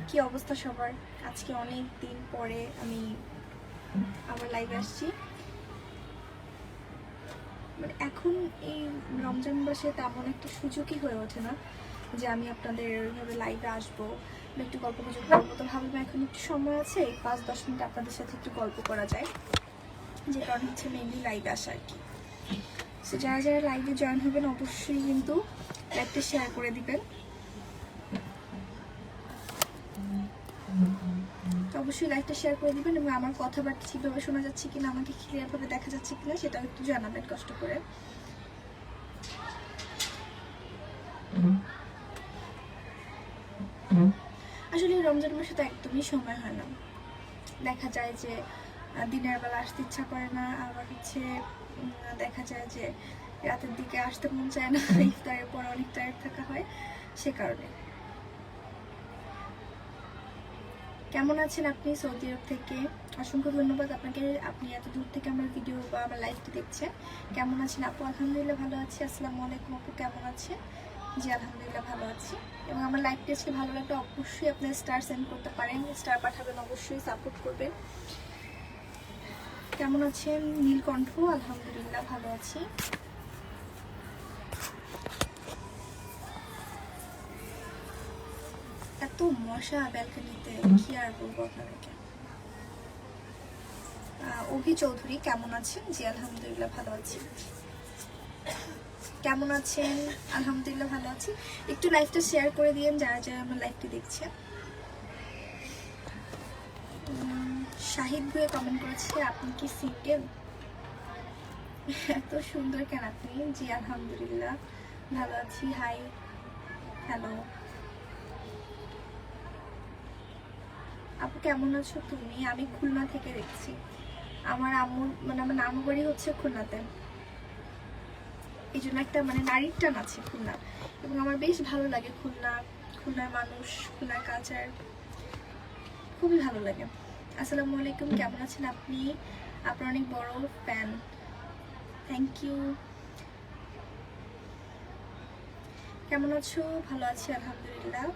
কি অবস্থা সবার? আজকে অনেক দিন পরে আমি আবার লাইভে আসছি। মানে এখন এই রমজান মাসে তেমন একটা সুযোগই হয়ে ওঠে না যে আমি আপনাদের এইভাবে লাইভে আসবো বা একটু গল্প গুজব করবো। তো ভাবলাম এখন একটু সময় আছে, 5-10 মিনিট আপনাদের সাথে একটু গল্প করা যায়, যে কারণে হচ্ছে মেনলি লাইভে আসা আর কি। তো যারা যারা লাইভে জয়েন হবেন অবশ্যই কিন্তু লাইভটা শেয়ার করে দিবেন। অবশ্যই লাইভটা শেয়ার করে দিবেন এবং আমার কথাবার্তা ঠিকভাবে শোনা যাচ্ছে কিনা, আমাকে ক্লিয়ারভাবে দেখা যাচ্ছে কিনা সেটাও একটু জানাবেন কষ্ট করে। আসলে রমজান মাসে তো একদমই সময় হয় না, দেখা যায় যে দিনের বেলা আসতে ইচ্ছা করে না, আবার হচ্ছে দেখা যায় যে রাতের দিকে আসতে মন চায় না, ইফতারের পর অনেক টায়ার্ড থাকা হয়, সে কারণে। কেমন আছেন আপনি? সৌদি আরব থেকে অসংখ্য ধন্যবাদ আপনাকে, আপনি এত দূর থেকে আমার ভিডিও বা আমার লাইভটি দেখছেন। কেমন আছেন আপু? আলহামদুলিল্লাহ ভালো আছি। আসসালামু আলাইকুম আপু, কেমন আছেন? জি আলহামদুলিল্লাহ ভালো আছি। এবং আমার লাইভটি আজকে ভালো লাগলে অবশ্যই আপনি স্টার সেন্ড করতে পারেন, স্টার পাঠাবেন, অবশ্যই সাপোর্ট করবেন। কেমন আছেন? নীলকণ্ঠ? আলহামদুলিল্লাহ ভালো আছি। এত মশা ব্যালকনিতে, কি আর বলবো আপনাদেরকে। অভি চৌধুরী কেমন আছেন? জি আলহামদুলিল্লাহ ভালো আছি। কেমন আছেন? আলহামদুলিল্লাহ ভালো আছি। একটু লাইভটা শেয়ার করে দিয়েন যারা যারা আমার লাইভটি দেখছেন। শাহিদ ভুঁইয়া কমেন্ট করেছে, আপনি কি সিঙ্গেল? এত সুন্দর কেন আপনি? জি আলহামদুলিল্লাহ ভালো আছি। হাই, হ্যালো আপু, কেমন আছো তুমি? আমি খুলনা থেকে দেখছি। আমার আম্মুর মানে আমার নানু বাড়ি হচ্ছে খুলনাতে, এই জন্য একটা মানে নারীর টান আছে খুলনা, এবং আমার বেশ ভালো লাগে খুলনা, খুলনার মানুষ, খুলনার কালচার খুবই ভালো লাগে। আসসালামু আলাইকুম, কেমন আছেন আপনি? আপনার অনেক বড় ফ্যান, থ্যাংক ইউ। কেমন আছো? ভালো আছি আলহামদুলিল্লাহ।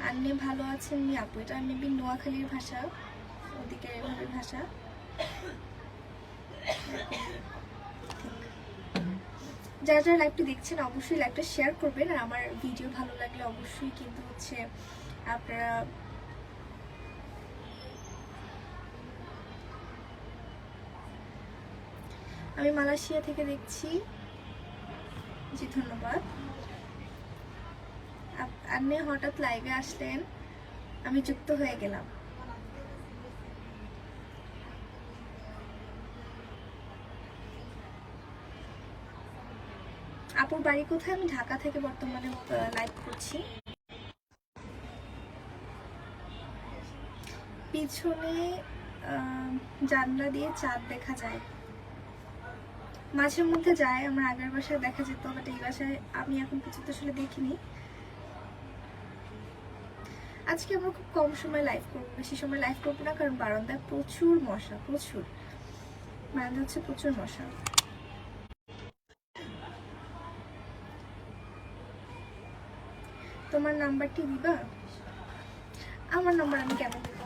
আপনি ভালো আছেন নি আপু? এটা মেবি নোয়াখালীর ভাষা, ওদিকে এভাবে ভাষা। যারা যারা লাইভটি দেখছেন অবশ্যই লাইভটা শেয়ার করবেন, আর আমার ভিডিও ভালো লাগলে অবশ্যই কিন্তু হচ্ছে আপনারা আমি মালয়েশিয়া থেকে দেখছি। জি ধন্যবাদ। আপনি হঠাৎ লাইভে আসলেন, আমি যুক্ত হয়ে গেলাম। আপুর বাড়ি কোথায়? আমি ঢাকা থেকে বর্তমানে লাইভ করছি। পিছনে জানলা দিয়ে চাঁদ দেখা যায়, মাঝে মধ্যে যায়। আমার আগের বাসায় দেখা যেত, বাট এই বাসায় আমি এখন পর্যন্ত আসলে দেখিনি। আজকে আমরা খুব কম সময় লাইভ করবো, বেশি সময় লাইভ করবো না, কারণ বারান্দায় প্রচুর মশা, প্রচুর বারান্দা হচ্ছে প্রচুর মশা। তোমার নাম্বারটি দিবা? আমার নাম্বার আমি কেন দেব?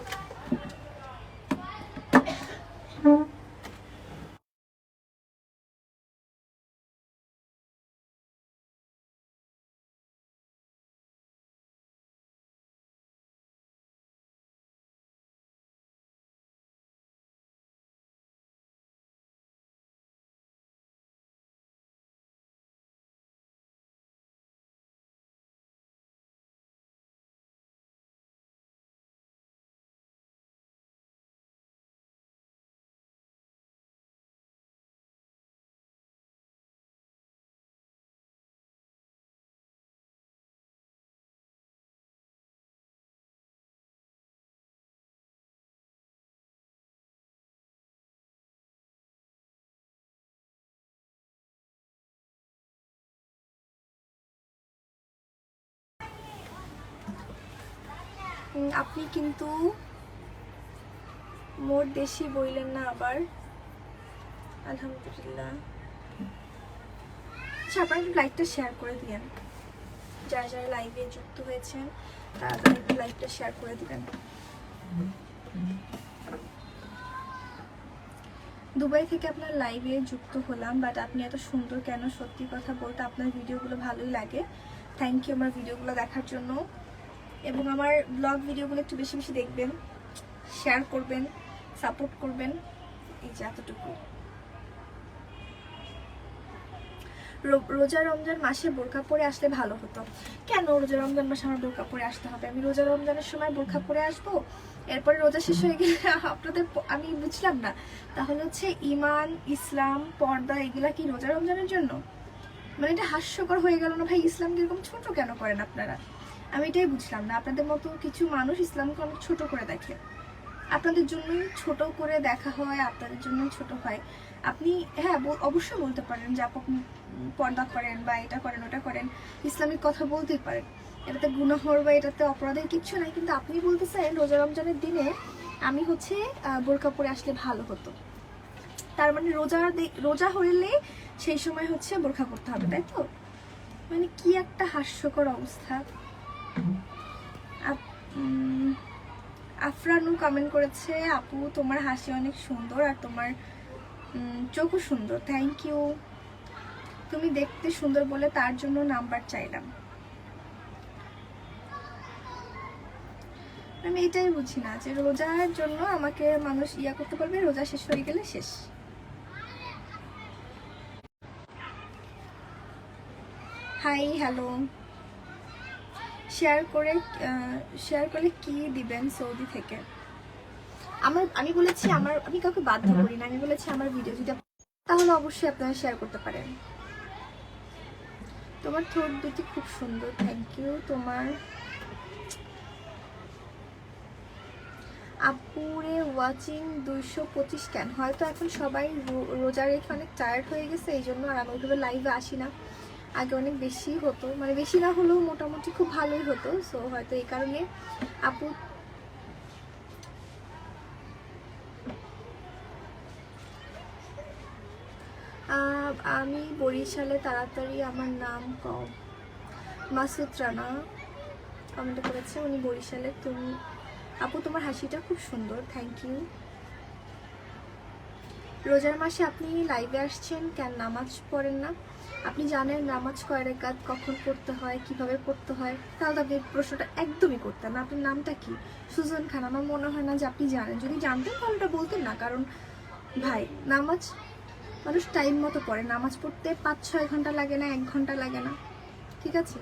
আপনি কিন্তু মোর দেশি বইলেন না আবার? আলহামদুলিল্লাহ। আচ্ছা, আপনারা একটু লাইভটা শেয়ার করে দিয়েন যারা যারা লাইভে যুক্ত হয়েছেন। তাড়াতাড়ি একটু লাইভটা শেয়ার করে দিবেন। দুবাই থেকে আপনার লাইভে যুক্ত হলাম, বাট আপনি এত সুন্দর কেন? সত্যি কথা বলতে আপনার ভিডিওগুলো ভালোই লাগে। থ্যাংক ইউ আমার ভিডিওগুলো দেখার জন্য, এবং আমার ব্লগ ভিডিওগুলো একটু বেশি বেশি দেখবেন, শেয়ার করবেন, সাপোর্ট করবেন। এই যে এতটুকু। রোজা রমজান মাসে বোরকা পরে আসলে ভালো হতো। কেন রোজা রমজান মাসে আমার বোরকা পরে আসতে হবে? আমি রোজা রমজানের সময় বোরকা পরে আসবো, এরপরে রোজা শেষ হয়ে গেলে আপনাদের আমি বুঝলাম না। তাহলে হচ্ছে ইমান, ইসলাম, পর্দা এগুলা কি রোজা রমজানের জন্য? মানে এটা হাস্যকর হয়ে গেল না ভাই? ইসলামকে এরকম ছোট কেন করেন আপনারা? আমি এটাই বুঝলাম না। আপনাদের মতো কিছু মানুষ ইসলামকে অনেক ছোট করে দেখে। আপনাদের জন্যই ছোট করে দেখা হয়, আপনাদের জন্যই ছোট হয়। আপনি হ্যাঁ অবশ্যই বলতে পারেন যে আপনি পর্দা করেন বা এটা করেন ওটা করেন, ইসলামিক কথা বলতেই পারেন, এটাতে গুনাহর বা এটাতে অপরাধের কিচ্ছু নাই। কিন্তু আপনি বলতেছেন রোজা রমজানের দিনে আমি হচ্ছে বোরকা পরে আসলে ভালো হতো। তার মানে রোজা হলে সেই সময় হচ্ছে বোরকা করতে হবে, তাই তো? মানে কি একটা হাস্যকর অবস্থা। আফরানু কমেন্ট করেছে, আপু তোমার হাসি অনেক সুন্দর আর তোমার চোখও সুন্দর। Thank you. তুমি দেখতে সুন্দর বলে তার জন্য নাম্বার চাইলাম। আমি এটাই বুঝি না যে রোজার জন্য আমাকে মানুষ ইয়া করতে পারবে, রোজা শেষ হয়ে গেলে শেষ। হাই হ্যালো, শেয়ার করলে কি দিবেন সৌদি থেকে? আমি বলেছি আমি কাউকে বাধ্য করি না। আমি বলেছি আমার ভিডিও যদি তাহলে অবশ্যই আপনারা শেয়ার করতে পারেন। তোমার ঠোঁট দুটি খুব সুন্দর। Thank you. তোমার আপুরে ওয়াচিং 225 কেন? হয়তো এখন সবাই রোজা রেখে অনেক টায়ার্ড হয়ে গেছে, এই জন্য। আর আমি ওইভাবে লাইভে আসি না। আগে অনেক বেশি হতো, মানে বেশি না হলেও মোটামুটি খুব ভালোই হতো। সো হয়তো এই কারণে আপু আমি বরিশালে। তাড়াতাড়ি আমার নাম কম। মাসুদ রানা কমেন্ট করেছে, উনি বরিশালে। তুমি আপু তোমার হাসিটা খুব সুন্দর। Thank you. রোজার মাসে আপনি লাইভে আসছেন কেন? নামাজ পড়েন না? আপনি জানেন নামাজ কয় রাকাত, কখন পড়তে হয়, কিভাবে পড়তে হয়? তাহলে আপনি প্রশ্নটা একদমই করতেন না। আপনার নামটা কি? সুজন খান। আমার মনে হয় না যে আপনি জানেন। যদি জানতেন তাহলে ওটা বলতেন না। কারণ ভাই নামাজ মানুষ টাইম মতো পড়ে। নামাজ পড়তে 5-6 ঘন্টা লাগে না, 1 ঘন্টা লাগে না, ঠিক আছে?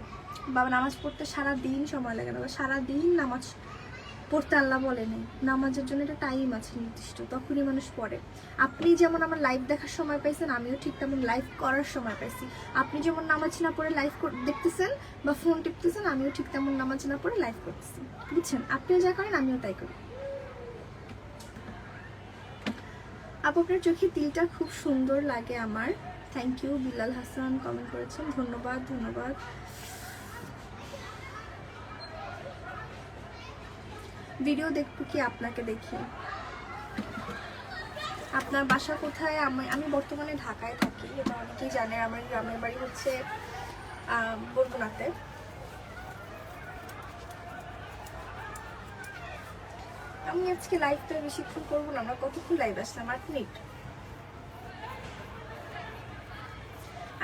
বাবা নামাজ পড়তে সারা দিন সময় লাগে না, সারা দিন নামাজ পড়তে আল্লাহ বলে নেই। নামাজের জন্য একটা টাইম আছে নির্দিষ্ট, তখনই মানুষ পড়ে। আপনি যেমন আমার লাইভ দেখার সময় পাইছেন, আমিও ঠিক তেমন লাইভ করার সময় পাইছি। আপনি যেমন নামাজ না পড়ে লাইভ দেখতেছেন বা ফোন টিপতেছেন, আমিও ঠিক তেমন নামাজ না পড়ে লাইভ করতেছি, বুঝছেন? আপনিও যা করেন আমিও তাই করি। আপু আপনার চোখে তিলটা খুব সুন্দর লাগে আমার। Thank you. Bilal Hasan comment করেছেন, ধন্যবাদ ধন্যবাদ। ভিডিও দেখবো কি আপনাকে দেখি? আপনার বাসা কোথায়? আমি বর্তমানে ঢাকায় থাকি, এটা অনেকেই জানে। আমার গ্রামের বাড়ি হচ্ছে বরগুনাতে। আমি আজকে লাইভটা বেশিক্ষণ করবো না। আমরা কতক্ষণ লাইভ আসলাম? 8 মিনিট।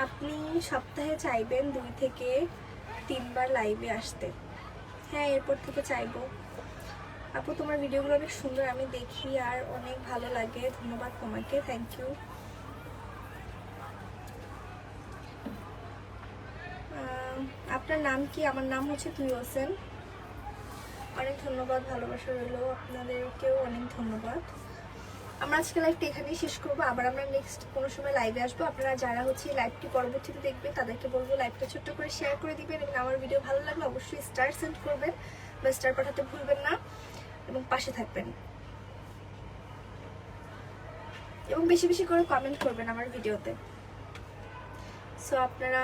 আপনি সপ্তাহে চাইবেন 2 থেকে 3 বার লাইভে আসতে। হ্যাঁ এরপর থেকে চাইবো। আপু তোমার ভিডিওগুলো অনেক সুন্দর, আমি দেখি আর অনেক ভালো লাগে। ধন্যবাদ তোমাকে। Thank you. আপনার নাম কি? আমার নাম হচ্ছে তুই হোসেন। অনেক ধন্যবাদ, ভালোবাসা রইলো। আপনাদেরকেও অনেক ধন্যবাদ। আমরা আজকে লাইভটা এখানেই শেষ করবো। আবার আমরা নেক্সট কোনো সময় লাইভে আসবো। আপনারা যারা হচ্ছে লাইভটি পরবর্তীতে দেখবেন তাদেরকে বলবো লাইভটা ছোট্ট করে শেয়ার করে দিবেন, এবং আমার ভিডিও ভালো লাগলে অবশ্যই স্টার সেন্ড করবেন বা স্টার পাঠাতে ভুলবেন না, এবং পাশে থাকবেন, এবং বেশি বেশি করে কমেন্ট করবেন আমার ভিডিওতে। সো আপনারা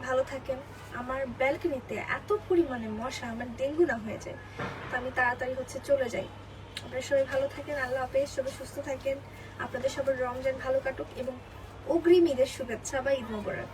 ভালো থাকেন। আমার ব্যালকনিতে এত পরিমাণে মশা, আমার ডেঙ্গু না হয়ে যায়, তো আমি তাড়াতাড়ি হচ্ছে চলে যাই। আপনারা সবাই ভালো থাকেন। আল্লাহ হাফেজ। সবাই সুস্থ থাকেন। আপনাদের সবার রমজান ভালো কাটুক, এবং অগ্রিম ঈদের শুভেচ্ছা বা ঈদ মোবারক।